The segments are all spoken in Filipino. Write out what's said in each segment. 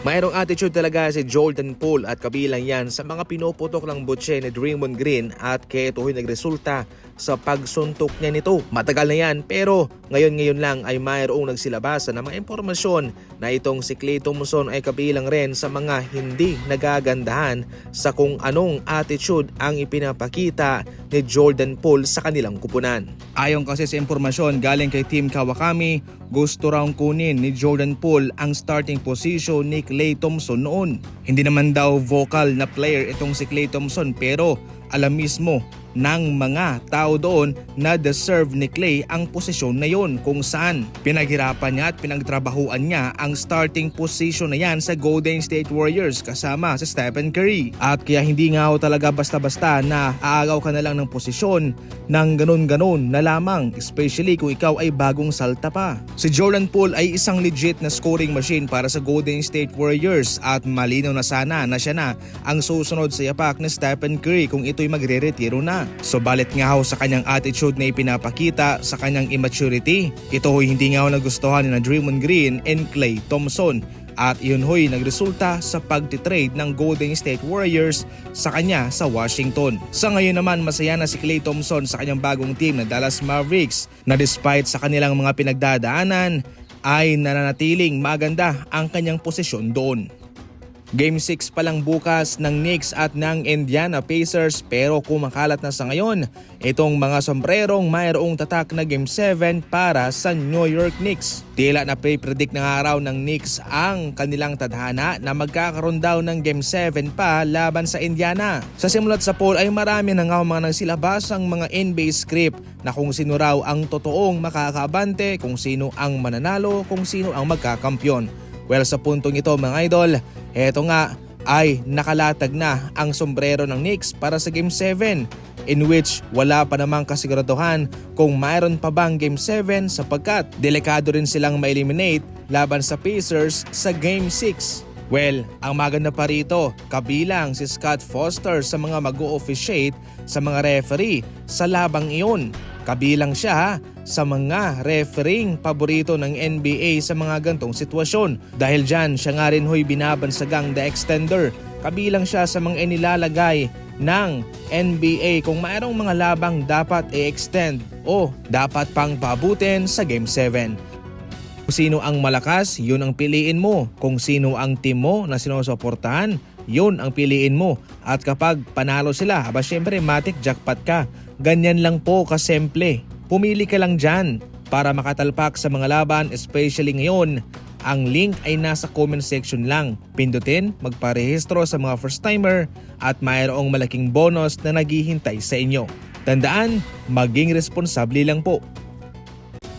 Mayroong attitude talaga si Jordan Poole at kabilang yan sa mga pinuputok ng butse ni Draymond Green at kaya ito'y nagresulta sa pagsuntok niya nito. Matagal na yan pero ngayon lang ay mayroong nagsilabasan ng mga impormasyon na itong si Klay Thompson ay kabilang rin sa mga hindi nagagandahan sa kung anong attitude ang ipinapakita ni Jordan Poole sa kanilang kupunan. Ayon kasi sa impormasyon galing kay Team Kawakami, gusto raw kunin ni Jordan Poole ang starting position ni Klay Thompson noon. Hindi naman daw vocal na player itong si Klay Thompson pero alam mismo ng mga tao doon na deserve ni Klay ang posisyon na yon kung saan pinaghirapan niya at pinagtrabahuan niya ang starting position na yan sa Golden State Warriors kasama si Stephen Curry. At kaya hindi nga talaga basta-basta na aagaw ka na lang ng posisyon ng ganun-ganun na lamang, especially kung ikaw ay bagong salta pa. Si Jordan Poole ay isang legit na scoring machine para sa Golden State Warriors at malinaw na sana na siya na ang susunod sa yapak ni Stephen Curry kung ito'y magre-retiro na. Subalit nga ho sa kanyang attitude na ipinapakita sa kanyang immaturity, ito ho'y hindi nga ho nagustuhan ni Draymond Green and Klay Thompson at iyon ho'y nagresulta sa pagtitrade ng Golden State Warriors sa kanya sa Washington. Sa ngayon naman masaya na si Klay Thompson sa kanyang bagong team na Dallas Mavericks na despite sa kanilang mga pinagdadaanan ay nananatiling maganda ang kanyang posisyon doon. Game 6 pa lang bukas ng Knicks at ng Indiana Pacers pero kumakalat na sa ngayon itong mga sombrerong mayroong tatak na Game 7 para sa New York Knicks. Tila na pre-predict ng araw ng Knicks ang kanilang tadhana na magkakaroon daw ng Game 7 pa laban sa Indiana. Sa simulat sa poll ay marami na nga mga nagsilabasang mga NBA script na kung sino raw ang totoong makakabante, kung sino ang mananalo, kung sino ang magkakampyon. Well, sa puntong ito mga idol, eto nga ay nakalatag na ang sombrero ng Knicks para sa Game 7 in which wala pa namang kasiguraduhan kung mayroon pa bang Game 7 sapagkat delikado rin silang ma-eliminate laban sa Pacers sa Game 6. Well, ang maganda pa rito, kabilang si Scott Foster sa mga mag-o-officiate sa mga referee sa labang iyon. Kabilang siya sa mga refereeing paborito ng NBA sa mga gantong sitwasyon. Dahil dyan, siya nga rin ho'y binabansagang the extender. Kabilang siya sa mga inilalagay ng NBA kung mayroong mga labang dapat i-extend o dapat pang pabutin sa Game 7. Kung sino ang malakas, yun ang piliin mo. Kung sino ang team mo na sinusuportahan, yun ang piliin mo. At kapag panalo sila, syempre matik jackpot ka. Ganyan lang po kasimple. Pumili ka lang dyan para makatalpak sa mga laban, especially ngayon. Ang link ay nasa comment section lang. Pindutin, magparehistro sa mga first timer at mayroong malaking bonus na naghihintay sa inyo. Tandaan, maging responsable lang po.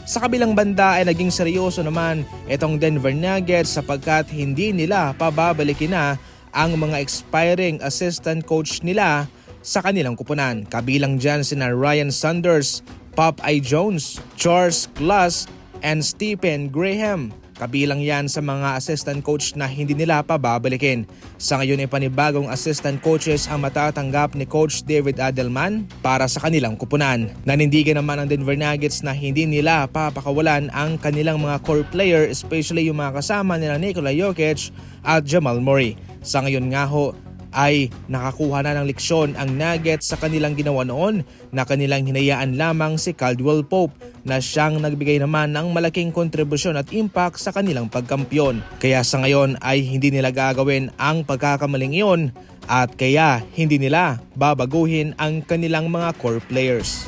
Sa kabilang banda ay naging seryoso naman itong Denver Nuggets sapagkat hindi nila pababalikin na ang mga expiring assistant coach nila sa kanilang kupunan. Kabilang dyan sina Ryan Saunders, Popeye Jones, Charles Glass, and Stephen Graham. Kabilang yan sa mga assistant coach na hindi nila pababalikin. Sa ngayon ay panibagong assistant coaches ang matatanggap ni Coach David Adelman para sa kanilang kupunan. Nanindigan naman ang Denver Nuggets na hindi nila papakawalan ang kanilang mga core player, especially yung mga kasama nila Nikola Jokic at Jamal Murray. Sa ngayon nga ho, ay nakakuha na ng leksyon ang Nuggets sa kanilang ginawa noon na kanilang hinayaan lamang si Caldwell Pope na siyang nagbigay naman ng malaking kontribusyon at impact sa kanilang pagkampiyon. Kaya sa ngayon ay hindi nila gagawin ang pagkakamaling iyon at kaya hindi nila babaguhin ang kanilang mga core players.